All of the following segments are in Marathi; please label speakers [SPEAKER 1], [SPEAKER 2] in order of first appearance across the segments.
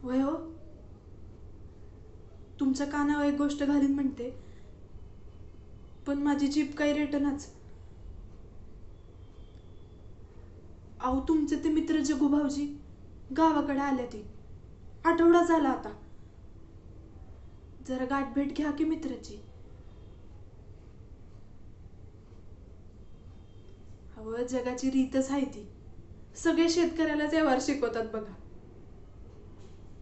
[SPEAKER 1] होय हो, तुमच्या कानावर एक गोष्ट घालीन म्हणते, पण माझी जीभ काही रेटनाच. अहो, तुमचे ते मित्र जगू भाऊजी गावाकडे आले ते, आठवडा झाला आता. जरा गाठभेट घ्या की मित्राची. अहो, जगाची रीतच आहे ती, सगळे शेतकऱ्यालाच व्यवहार शिकवतात बघा.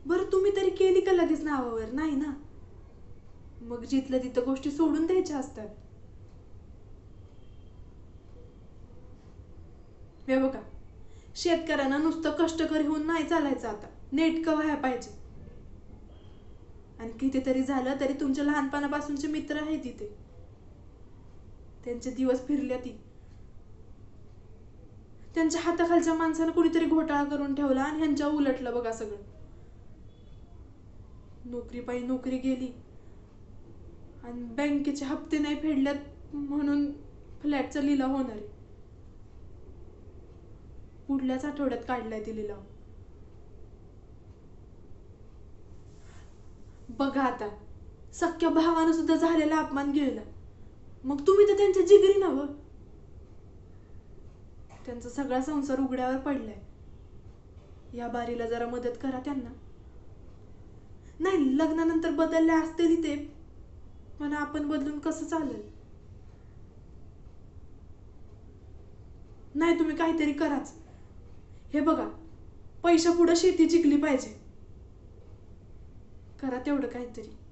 [SPEAKER 1] बरं, तुम्ही तरी केली का लगेच नावावर? नाही ना. मग जिथलं तिथं गोष्टी सोडून द्यायच्या असतात. हे बघा, शेतकऱ्यांना नुसतं कष्टकरी होऊन नाही चालायचं, आता नेटकं व्हायला पाहिजे. आणि कितीतरी झालं तरी तुमच्या लहानपणापासूनचे मित्र आहेत तिथे, त्यांचे दिवस फिरल्या ती. त्यांच्या हाताखालच्या माणसानं कुणीतरी घोटाळा करून ठेवला आणि ह्यांच्या उलटलं बघा सगळं. नोकरी पायी नोकरी गेली आणि बँकेचे हप्ते नाही फेडल्यात म्हणून फ्लॅटचा लिलाव होणार आहे. पुढल्याच आठवड्यात काढलाय ते लिलाव. बघा आता, सख्या भावानं सुद्धा झालेला अपमान गिळला, मग तुम्ही तर त्यांच्या जिगरी नव्ह. त्यांचा सगळा संसार उघड्यावर पडलाय. या बारीला जरा मदत करा त्यांना. नाही, लग्नानंतर बदलले असतील ते, पण आपण बदलून कसं चालेल? नाही, तुम्ही काहीतरी कराच. हे बघा, पैशा पुढे शेती जिंकली पाहिजे. करा तेवढं काहीतरी.